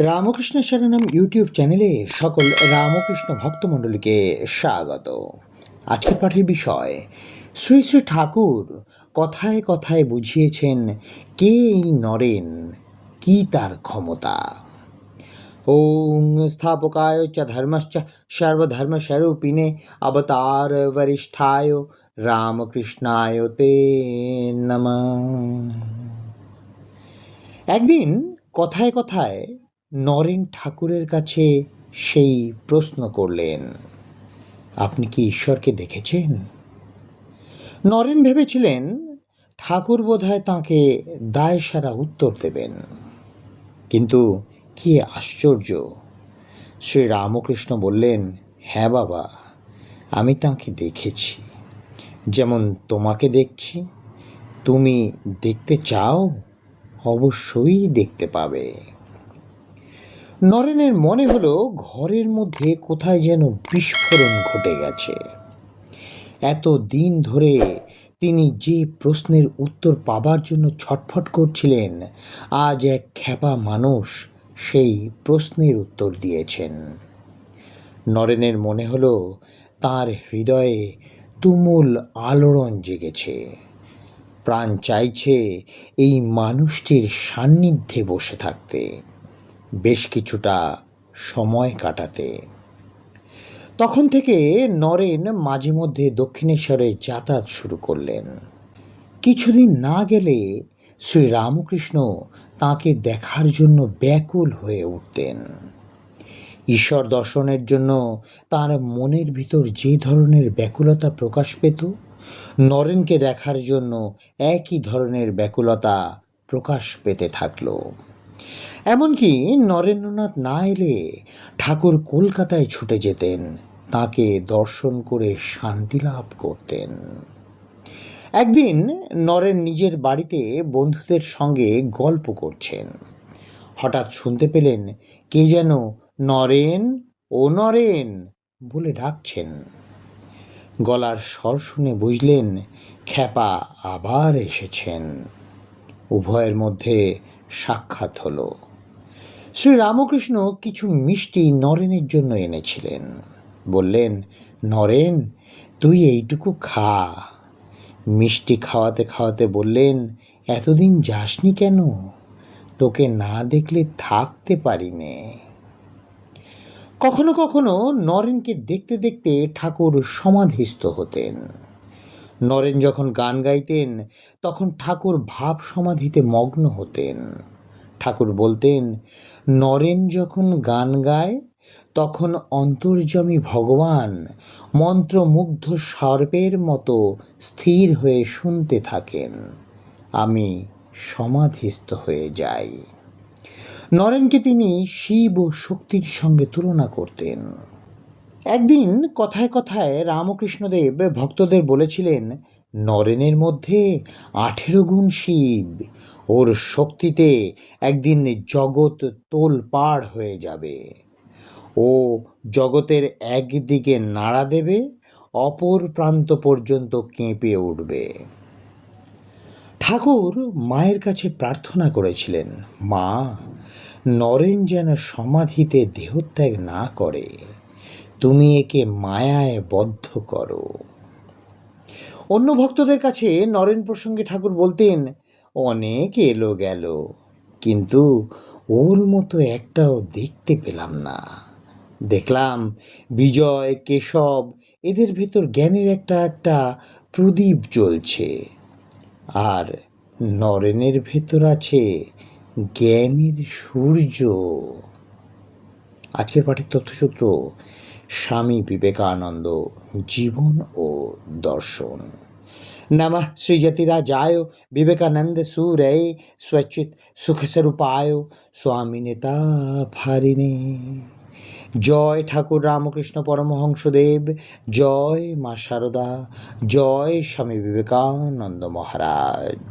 Ramakrishna শরণম YouTube চ্যানেলে সকল রামকৃষ্ণ ভক্তমণ্ডলীকে স্বাগত। আজকের পাঠের বিষয় শ্রী শ্রী ঠাকুর কথায় কথায় বুঝিয়েছেন কে এই নরেন, কি তার ক্ষমতা। ওং স্থাপকায় চ ধর্মশ্চ সর্বধর্মস্বরূপিণে অবতার বরিষ্ঠায় রামকৃষ্ণায় তে নমঃ। একদিন কথায় কথায় নরেন ঠাকুরের কাছে সেই প্রশ্ন করলেন, আপনি কি ঈশ্বরকে দেখেছেন? নরেন ভেবেছিলেন ঠাকুর বোধহয় তাঁকে দায়সারা উত্তর দেবেন, কিন্তু কি আশ্চর্য, শ্রী রামকৃষ্ণ বললেন, হ্যাঁ বাবা, আমি তাঁকে দেখেছি, যেমন তোমাকে দেখছি। তুমি দেখতে চাও? অবশ্যই দেখতে পাবে। নরেনের মনে হলো ঘরের মধ্যে কোথায় যেন বিস্ফোরণ ঘটে গেছে। এত দিন ধরে তিনি যে প্রশ্নের উত্তর পাবার জন্য ছটফট করছিলেন, আজ এক খ্যাপা মানুষ সেই প্রশ্নের উত্তর দিয়েছেন। নরেনের মনে হলো তার হৃদয়ে তুমুল আলোড়ন জেগেছে। প্রাণ চাইছে এই মানুষটির সান্নিধ্যে বসে থাকতে, বেশ কিছুটা সময় কাটাতে। তখন থেকে নরেন মাঝে মধ্যে দক্ষিণেশ্বরে যাতায়াত শুরু করলেন। কিছুদিন না গেলে শ্রী রামকৃষ্ণ তাঁকে দেখার জন্য ব্যাকুল হয়ে উঠতেন। ঈশ্বর দর্শনের জন্য তার মনের ভিতর যে ধরনের ব্যাকুলতা প্রকাশ পেত, নরেনকে দেখার জন্য একই ধরনের ব্যাকুলতা প্রকাশ পেতে থাকল। এমনকি নরেন্দ্রনাথ না এলে ঠাকুর কলকাতায় ছুটে যেতেন, তাকে দর্শন করে শান্তি লাভ করতেন। একদিন নরেন নিজের বাড়িতে বন্ধুদের সঙ্গে গল্প করছেন। হঠাৎ শুনতে পেলেন কে যেন নরেন, ও নরেন বলে ডাকছেন। গলার স্বর শুনে বুঝলেন খ্যাপা আবার এসেছেন। উভয়ের মধ্যে সাক্ষাৎ হলো। শ্রী রামকৃষ্ণ কিছু মিষ্টি নরেনের জন্য এনেছিলেন। বললেন, নরেন, তুই এইটুকু খা। মিষ্টি খাওয়াতে খাওয়াতে বললেন, এতদিন যাসনি কেন? তোকে না দেখলে থাকতে পারি নে। কখনো কখনো নরেনকে দেখতে দেখতে ঠাকুর সমাধিস্থ হতেন। নরেন যখন গান গাইতেন তখন ঠাকুর ভাব সমাধিতে মগ্ন হতেন। ঠাকুর বলতেন, নরেন যখন গান গায় তখন অন্তর্যামী ভগবান মন্ত্রমুগ্ধ সর্পের মতো স্থির হয়ে শুনতে থাকেন, আমি সমাধিস্থ হয়ে যাই। নরেনকে তিনি শিব ও শক্তির সঙ্গে তুলনা করতেন। একদিন কথায় কথায় রামকৃষ্ণদেব ভক্তদের বলেছিলেন, নরেনের মধ্যে 18 গুণ শিব, ওর শক্তিতে একদিন জগৎ তোলপাড় হয়ে যাবে। ও জগতের একদিকে নাড়া দেবে, অপর প্রান্ত পর্যন্ত কেঁপে উঠবে। ঠাকুর মায়ের কাছে প্রার্থনা করেছিলেন, মা, নরেন যেন সমাধিতে দেহত্যাগ না করে, তুমি একে মায়ায় বদ্ধ করো। অন্য ভক্তদের কাছে নরেন প্রসঙ্গে ঠাকুর বলতেন, অনেক এলো গেল, কিন্তু ওর মতো একটাও দেখতে পেলাম না। দেখলাম বিজয়, কেশব, এদের ভেতর জ্ঞানের একটা একটা প্রদীপ জ্বলছে, আর নরেনের ভেতর আছে জ্ঞানের সূর্য। আজকের পাঠের তথ্যসূত্র স্বামী বিবেকানন্দ, জীবন ও দর্শন। নমঃ শ্রীযতিরাজায় বিবেকানন্দ সুরয়ে स्वचित সুখস্বরূপায় স্বামিনেতা ভারিণে। জয় ঠাকুর রামকৃষ্ণ পরমহংসদেব, জয় মা শারদা, জয় স্বামী বিবেকানন্দ মহারাজ।